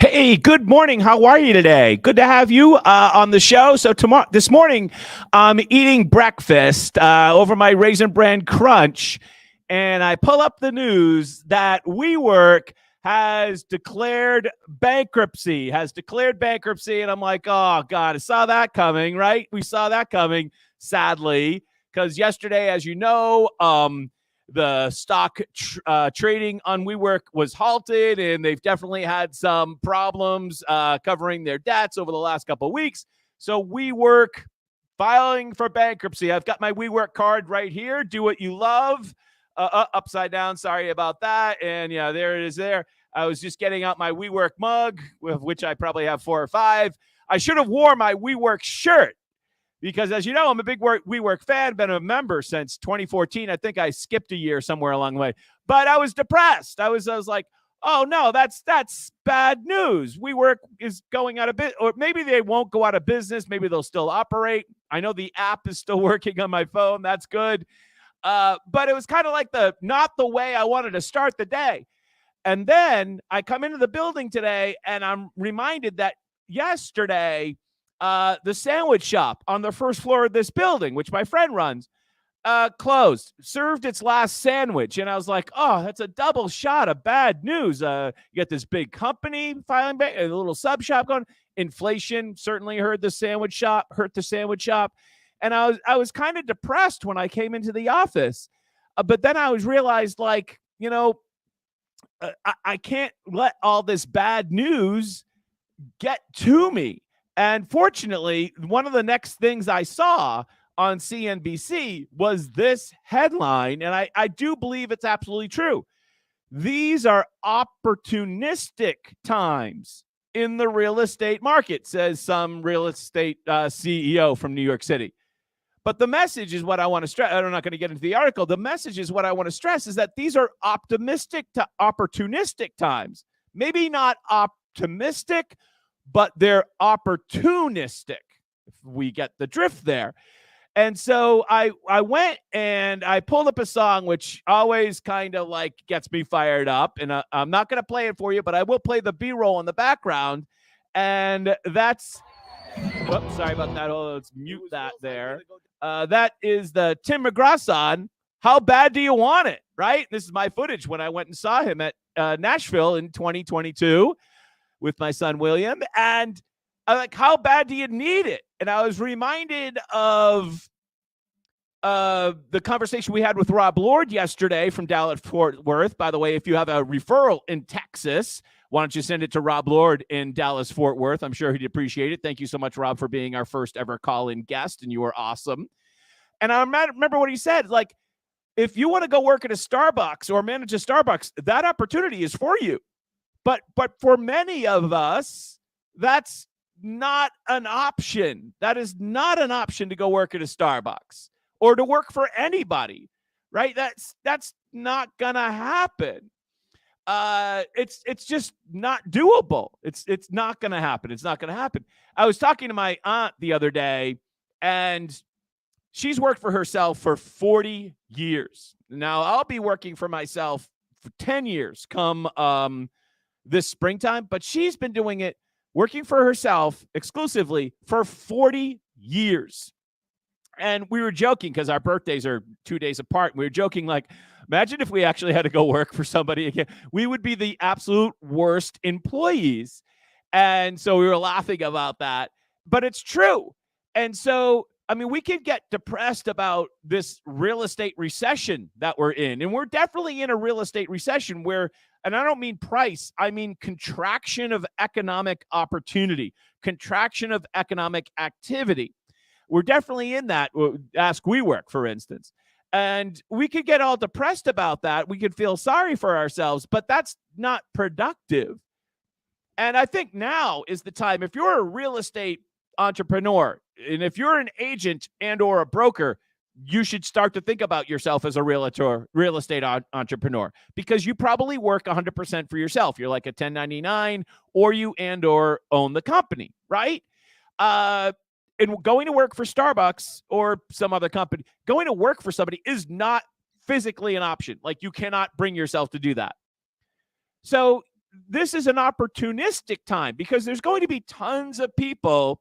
Hey, good morning. How are you today? Good to have you on the show. So this morning, I'm eating breakfast over my Raisin Bran Crunch, and I pull up the news that WeWork has declared bankruptcy. And I'm like, oh God, I saw that coming, right? We saw that coming, sadly, because yesterday, as you know, the stock trading on WeWork was halted, and they've definitely had some problems covering their debts over the last couple of weeks. So WeWork filing for bankruptcy. I've got my WeWork card right here. Do what you love. Upside down. Sorry about that. And yeah, there it is there. I was just getting out my WeWork mug, of which I probably have 4 or 5. I should have worn my WeWork shirt, because as you know, I'm a big WeWork fan, been a member since 2014. I think I skipped a year somewhere along the way, but I was depressed. I was like, oh no, that's bad news. WeWork is going out of business, or maybe they won't go out of business. Maybe they'll still operate. I know the app is still working on my phone. That's good. But it was kind of like not the way I wanted to start the day. And then I come into the building today and I'm reminded that yesterday, the sandwich shop on the first floor of this building, which my friend runs, closed, served its last sandwich. And I was like, oh, that's a double shot of bad news. You got this big company filing back, a little sub shop going. Inflation certainly hurt the sandwich shop. And I was kind of depressed when I came into the office. But then I realized, like, I can't let all this bad news get to me. And fortunately, one of the next things I saw on CNBC was this headline, and I do believe it's absolutely true. These are opportunistic times in the real estate market, says some real estate CEO from New York City. But the message is what I want to stress. I'm not going to get into the article. The message is what I want to stress is that these are optimistic to opportunistic times. Maybe not optimistic, but they're opportunistic, if we get the drift there. And so I went and I pulled up a song, which always kind of like gets me fired up. And I'm not going to play it for you, but I will play the B-roll in the background. And that's, whoops, sorry about that. Oh, let's mute that there. That is the Tim McGraw song, How Bad Do You Want It, right? This is my footage when I went and saw him at Nashville in 2022 with my son, William. And I'm like, how bad do you need it? And I was reminded of the conversation we had with Rob Lord yesterday from Dallas-Fort Worth. By the way, if you have a referral in Texas, why don't you send it to Rob Lord in Dallas-Fort Worth? I'm sure he'd appreciate it. Thank you so much, Rob, for being our first ever call-in guest, and you were awesome. And I remember what he said, like, if you want to go work at a Starbucks or manage a Starbucks, that opportunity is for you. But for many of us, that's not an option. That is not an option to go work at a Starbucks or to work for anybody, right? That's not gonna happen. It's just not doable. It's not gonna happen. It's not gonna happen. I was talking to my aunt the other day, and she's worked for herself for 40 years. Now I'll be working for myself for 10 years come this springtime, but she's been doing it, working for herself exclusively for 40 years. And we were joking because our birthdays are 2 days apart. And we were joking, like, imagine if we actually had to go work for somebody again. We would be the absolute worst employees. And so we were laughing about that. But it's true. And so, I mean, we could get depressed about this real estate recession that we're in. And we're definitely in a real estate recession where, and I don't mean price, I mean contraction of economic opportunity, contraction of economic activity. We're definitely in that. Ask WeWork, for instance. And we could get all depressed about that. We could feel sorry for ourselves, but that's not productive. And I think now is the time, if you're a real estate entrepreneur, and if you're an agent and or a broker, you should start to think about yourself as a real estate entrepreneur, because you probably work 100% for yourself. You're like a 1099, or you and or own the company, right? And going to work for Starbucks or some other company, going to work for somebody is not physically an option. Like, you cannot bring yourself to do that. So this is an opportunistic time because there's going to be tons of people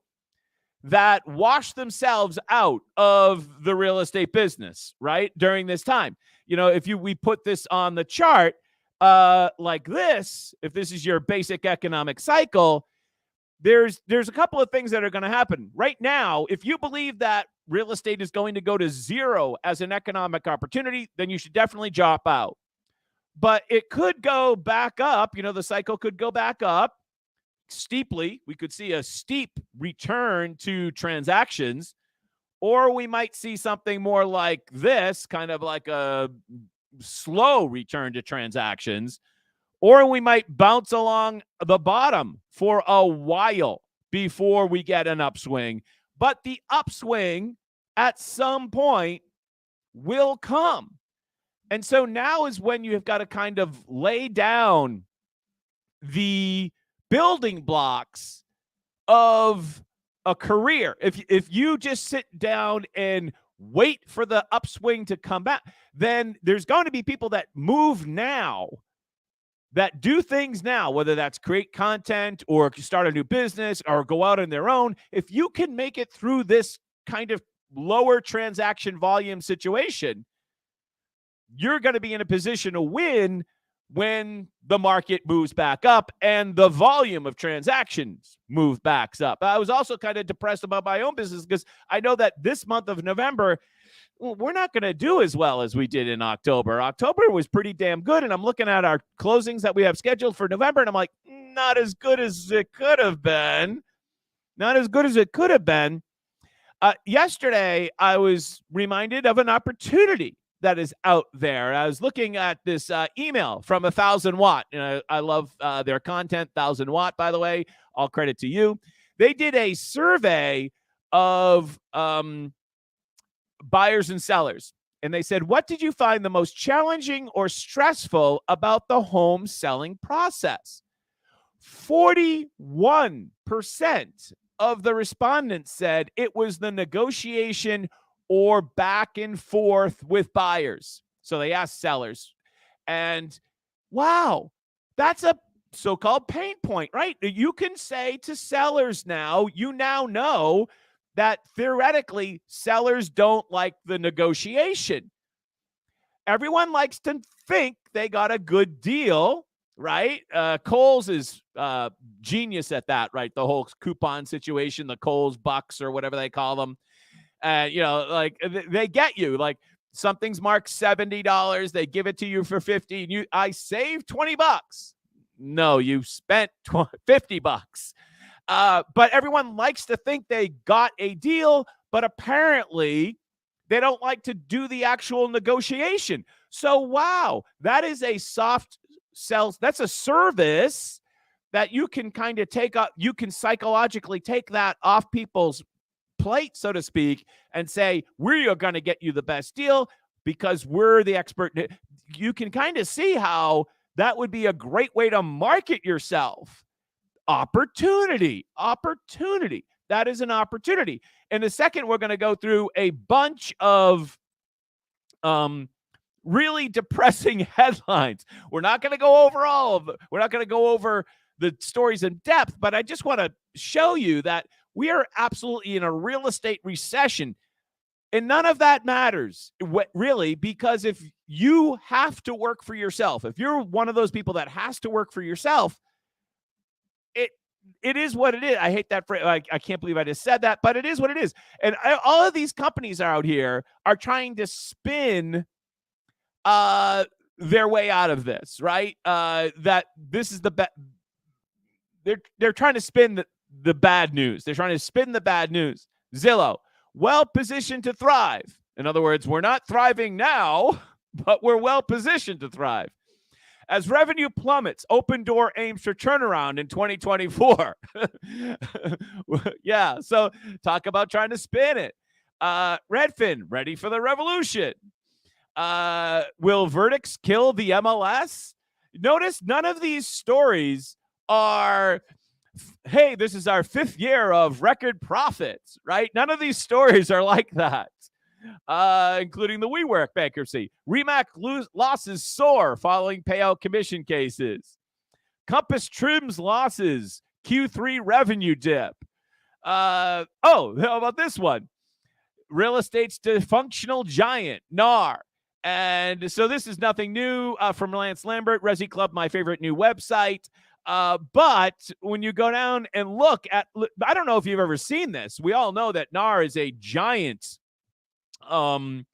that wash themselves out of the real estate business, right? During this time. If we put this on the chart like this, if this is your basic economic cycle, there's a couple of things that are going to happen. Right now, if you believe that real estate is going to go to zero as an economic opportunity, then you should definitely drop out. But it could go back up. The cycle could go back up steeply. We could see a steep return to transactions, or we might see something more like this, kind of like a slow return to transactions, or we might bounce along the bottom for a while before we get an upswing. But the upswing at some point will come. And so now is when you have got to kind of lay down the building blocks of a career. If you just sit down and wait for the upswing to come back, then there's going to be people that move now, that do things now, whether that's create content or start a new business or go out on their own. If you can make it through this kind of lower transaction volume situation, you're going to be in a position to win when the market moves back up and the volume of transactions move back up. I was also kind of depressed about my own business because I know that this month of November, we're not going to do as well as we did in October. October was pretty damn good, and I'm looking at our closings that we have scheduled for November, and I'm like, not as good as it could have been. Not as good as it could have been. Yesterday, I was reminded of an opportunity that is out there. I was looking at this email from 1000 Watt. I love their content. 1000 Watt, by the way, all credit to you. They did a survey of buyers and sellers, and they said, what did you find the most challenging or stressful about the home selling process? 41% of the respondents said it was the negotiation or back and forth with buyers. So they asked sellers. And wow, that's a so-called pain point, right? You can say to sellers now, you now know that theoretically sellers don't like the negotiation. Everyone likes to think they got a good deal, right? Kohl's is genius at that, right? The whole coupon situation, the Kohl's bucks or whatever they call them. Like they get you, like something's marked $70. They give it to you for $50. And I saved $20. No, you spent $50. But everyone likes to think they got a deal, but apparently they don't like to do the actual negotiation. So, wow, that is a soft sell. That's a service that you can kind of take up. You can psychologically take that off people's plate, so to speak, and say, we're going to get you the best deal because we're the expert. You can kind of see how that would be a great way to market yourself. Opportunity. That is an opportunity. In a second, we're going to go through a bunch of really depressing headlines. We're not going to go over all of them. We're not going to go over the stories in depth, but I just want to show you that we are absolutely in a real estate recession. And none of that matters, really, because if you have to work for yourself, if you're one of those people that has to work for yourself, it is what it is. I hate that phrase. I can't believe I just said that, but it is what it is. And all of these companies out here are trying to spin their way out of this, right? That this is the best. They're trying to spin the bad news. They're trying to spin the bad news. Zillow, well positioned to thrive. In other words, we're not thriving now, but we're well positioned to thrive. As revenue plummets, Open Door aims for turnaround in 2024. Yeah, so talk about trying to spin it. Redfin, ready for the revolution. Will verdicts kill the MLS? Notice none of these stories are, hey, this is our 5th year of record profits, right? None of these stories are like that. Including the WeWork bankruptcy. RE/MAX losses soar following payout commission cases. Compass trims losses. Q3 revenue dip. How about this one? Real estate's dysfunctional giant, NAR. And so this is nothing new from Lance Lambert, Resi Club, my favorite new website. But when you go down and look at, I don't know if you've ever seen this. We all know that NAR is a giant lobbying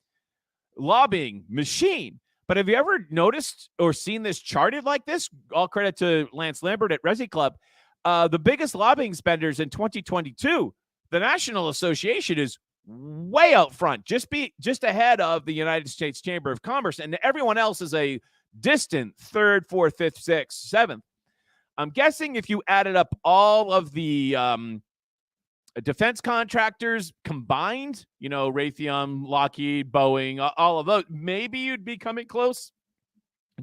machine. But have you ever noticed or seen this charted like this? All credit to Lance Lambert at Resi Club. The biggest lobbying spenders in 2022, the National Association is way out front, just ahead of the United States Chamber of Commerce, and everyone else is a distant third, fourth, fifth, sixth, seventh. I'm guessing if you added up all of the defense contractors combined, Raytheon, Lockheed, Boeing, all of those, maybe you'd be coming close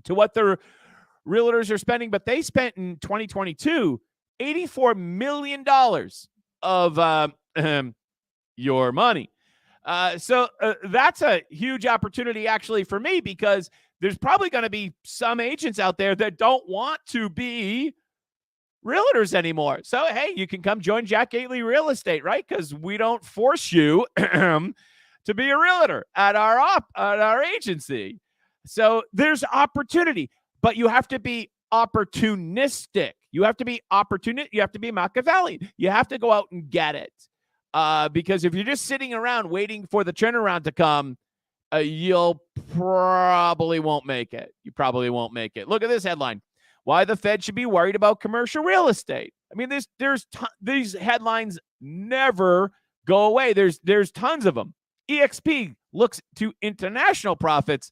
to what the realtors are spending. But they spent in 2022 $84 million of your money. So that's a huge opportunity actually for me, because there's probably going to be some agents out there that don't want to be realtors anymore. So, hey, you can come join Jack Gately Real Estate, right? Because we don't force you to be a realtor at our agency. So there's opportunity, but you have to be opportunistic. You have to be You have to be Machiavellian. You have to go out and get it. Because if you're just sitting around waiting for the turnaround to come, you'll probably won't make it. You probably won't make it. Look at this headline. Why the Fed should be worried about commercial real estate. I mean, these headlines never go away. There's tons of them. EXP looks to international profits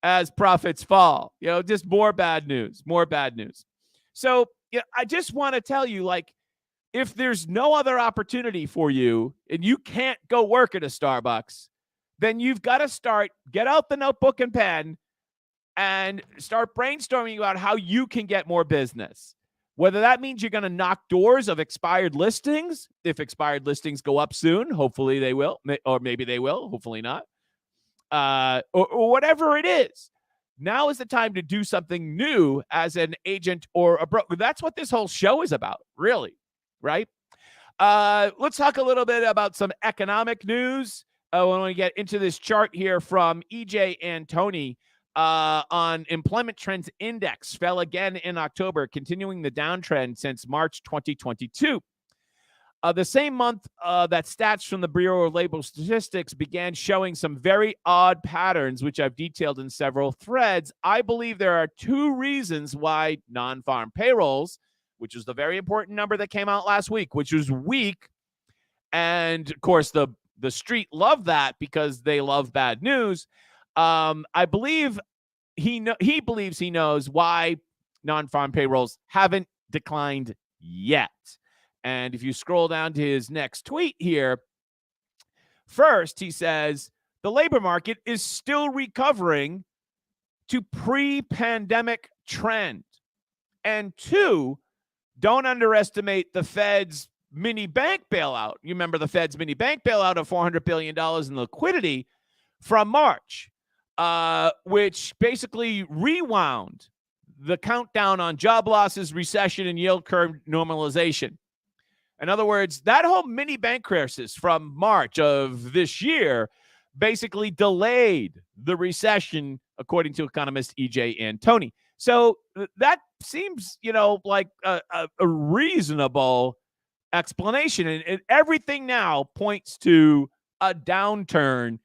as profits fall. Just more bad news. So I just want to tell you, if there's no other opportunity for you and you can't go work at a Starbucks, then you've got to get out the notebook and pen and start brainstorming about how you can get more business. Whether that means you're going to knock doors of expired listings, if expired listings go up soon, hopefully they will, or maybe they will, hopefully not, or whatever it is. Now is the time to do something new as an agent or a broker. That's what this whole show is about, really, right? Let's talk a little bit about some economic news. When we get into this chart here from EJ and Tony on employment trends index, fell again in October, continuing the downtrend since March 2022. The same month that stats from the Bureau of Labor Statistics began showing some very odd patterns, which I've detailed in several threads. I believe there are two reasons why non-farm payrolls, which is the very important number that came out last week, which was weak. And of course, the street loved that because they love bad news. I believe he believes he knows why non-farm payrolls haven't declined yet. And if you scroll down to his next tweet here, first he says, the labor market is still recovering to pre-pandemic trend. And two, don't underestimate the Fed's mini bank bailout. You remember the Fed's mini bank bailout of $400 billion in liquidity from March, which basically rewound the countdown on job losses, recession, and yield curve normalization. In other words, that whole mini bank crisis from March of this year basically delayed the recession, according to economist EJ and Tony. So that seems, like a reasonable explanation. And everything now points to a downturn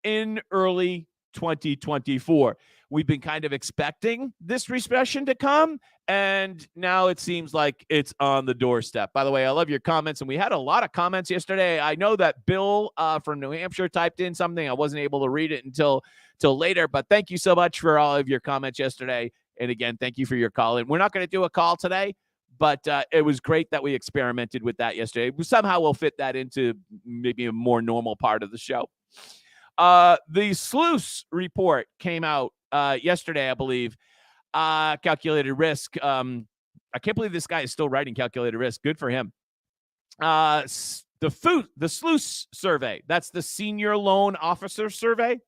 in early 2024. We've been kind of expecting this recession to come, and now it seems like it's on the doorstep. By the way, I love your comments, and we had a lot of comments yesterday. I know that Bill from New Hampshire typed in something. I wasn't able to read it until later, but thank you so much for all of your comments yesterday. And again, thank you for your call. And we're not going to do a call today, but it was great that we experimented with that yesterday. Somehow we'll fit that into maybe a more normal part of the show. The SLOOS report came out yesterday, I believe. Calculated risk. I can't believe this guy is still writing calculated risk. Good for him. The SLOOS survey, that's the Senior Loan Officer Survey.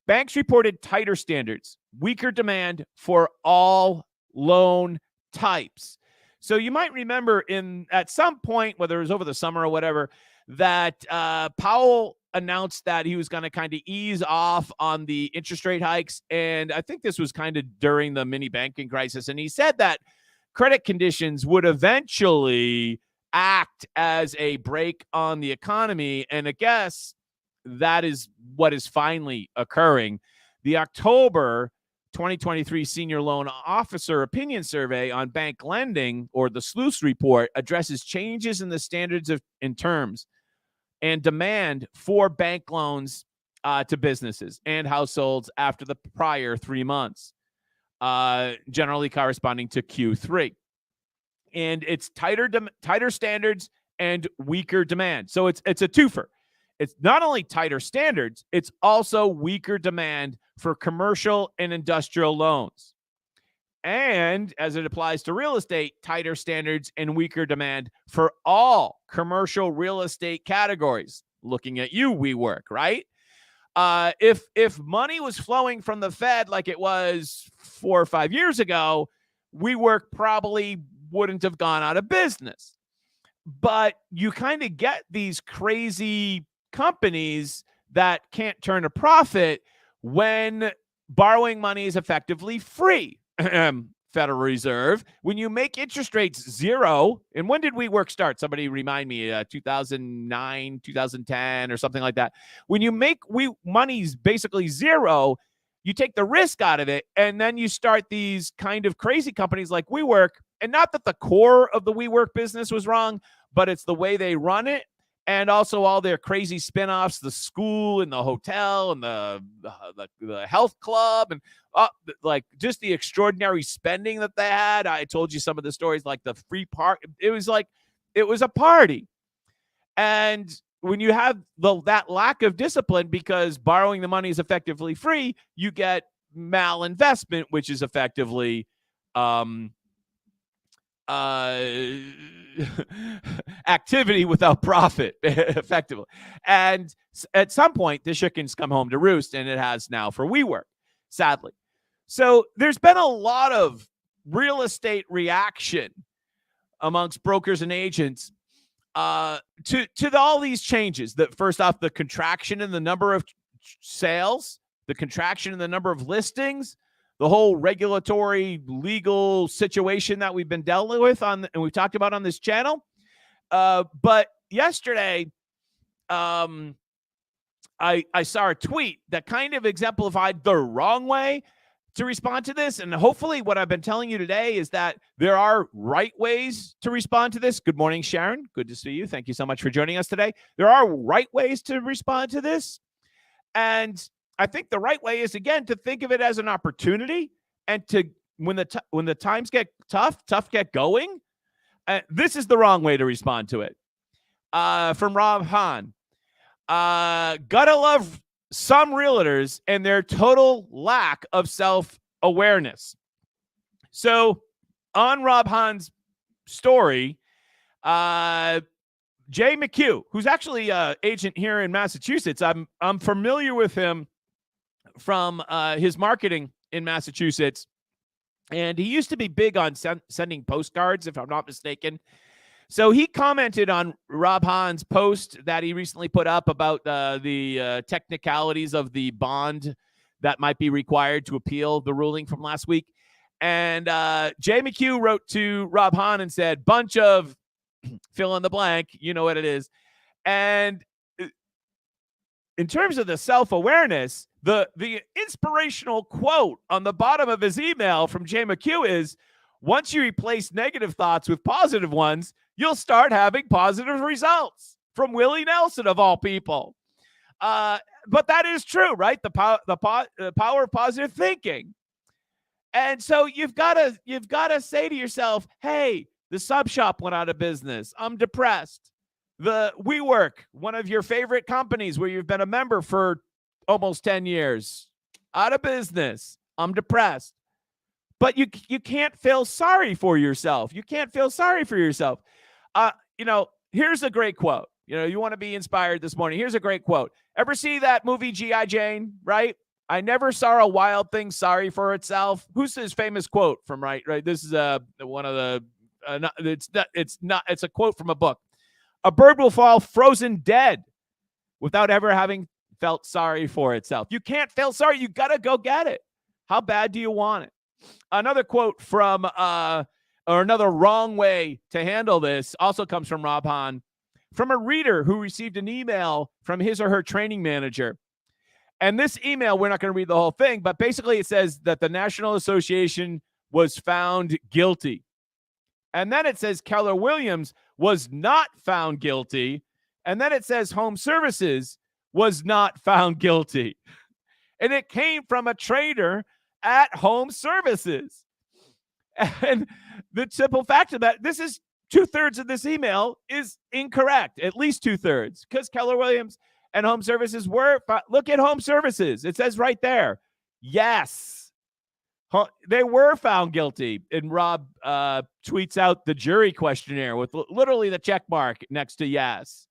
Banks reported tighter standards, weaker demand for all loan types. So you might remember at some point, whether it was over the summer or whatever, that Powell announced that he was going to kind of ease off on the interest rate hikes. And I think this was kind of during the mini banking crisis. And he said that credit conditions would eventually act as a brake on the economy. And I guess that is what is finally occurring. The October 2023 Senior Loan Officer Opinion Survey on Bank Lending, or the SLOOS report, addresses changes in the standards in terms and demand for bank loans to businesses and households after the prior 3 months, generally corresponding to Q3. And it's tighter standards and weaker demand. So it's a twofer. It's not only tighter standards, it's also weaker demand for commercial and industrial loans. And as it applies to real estate, tighter standards and weaker demand for all commercial real estate categories. Looking at you, WeWork, right? If money was flowing from the Fed like it was 4 or 5 years ago, WeWork probably wouldn't have gone out of business. But you kind of get these crazy companies that can't turn a profit when borrowing money is effectively free. Federal Reserve, when you make interest rates zero, and when did WeWork start? Somebody remind me, 2009, 2010, or something like that. When you make money's basically zero, you take the risk out of it, and then you start these kind of crazy companies like WeWork. And not that the core of the WeWork business was wrong, but it's the way they run it. And also all their crazy spinoffs, the school and the hotel and the health club, and like just the extraordinary spending that they had. I told you some of the stories, like the free park. It was a party. And when you have that lack of discipline, because borrowing the money is effectively free, you get malinvestment, which is effectively activity without profit, effectively. And at some point, the chickens come home to roost, and it has now for WeWork, sadly. So there's been a lot of real estate reaction amongst brokers and agents to all these changes. That first off, the contraction in the number of sales, the contraction in the number of listings, the whole regulatory legal situation that we've been dealing with and we've talked about on this channel. But yesterday, I saw a tweet that kind of exemplified the wrong way to respond to this. And hopefully what I've been telling you today is that there are right ways to respond to this. Good morning, Sharon. Good to see you. Thank you so much for joining us today. There are right ways to respond to this. And I think the right way is, again, to think of it as an opportunity, and to when the times get tough get going. This is the wrong way to respond to it. From Rob Hahn. Gotta love some realtors and their total lack of self-awareness. So on Rob Hahn's story, Jay McHugh, who's actually an agent here in Massachusetts, I'm familiar with him from his marketing in Massachusetts. And he used to be big on sending postcards, if I'm not mistaken. So he commented on Rob Hahn's post that he recently put up about the technicalities of the bond that might be required to appeal the ruling from last week. And Jay McHugh wrote to Rob Hahn and said, bunch of fill in the blank, you know what it is. And in terms of the self-awareness, the inspirational quote on the bottom of his email from Jay McHugh is, once you replace negative thoughts with positive ones, you'll start having positive results. From Willie Nelson, of all people. But that is true, right? The power of positive thinking. And so you've got to say to yourself, hey, the sub shop went out of business. I'm depressed. The WeWork, one of your favorite companies where you've been a member for almost 10 years, out of business. I'm depressed. But you can't feel sorry for yourself. You can't feel sorry for yourself. Here's a great quote. You want to be inspired this morning. Here's a great quote. Ever see that movie G.I. Jane, right? I never saw a wild thing sorry for itself. Who's his famous quote from right? This is one of the it's a quote from a book. A bird will fall frozen dead without ever having felt sorry for itself. You can't feel sorry. You got to go get it. How bad do you want it? Another quote from or another wrong way to handle this also comes from Rob Hahn, from a reader who received an email from his or her training manager. And this email, we're not going to read the whole thing, but basically it says that the National Association was found guilty. And then it says Keller Williams was not found guilty. And then it says Home Services was not found guilty. And it came from a trader at Home Services. And the simple fact of that, this is 2/3 of this email is incorrect, at least 2/3, because Keller Williams and Home Services were, look at Home Services. It says right there, yes, they were found guilty. And Rob tweets out the jury questionnaire with literally the check mark next to yes.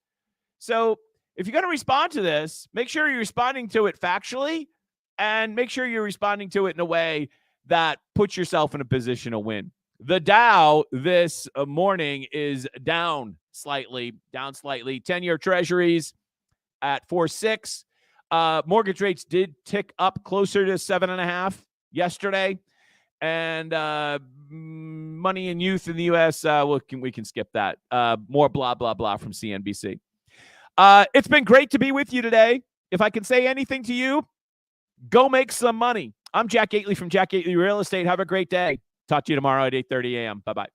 So if you're going to respond to this, make sure you're responding to it factually and make sure you're responding to it in a way that puts yourself in a position to win. The Dow this morning is down slightly. 10-year treasuries at 4.6. Mortgage rates did tick up closer to 7.5 yesterday. And money and youth in the U.S., we can skip that. More blah, blah, blah from CNBC. It's been great to be with you today. If I can say anything to you, go make some money. I'm Jack Gately from Jack Gately Real Estate. Have a great day. Talk to you tomorrow at 8:30 a.m. Bye-bye.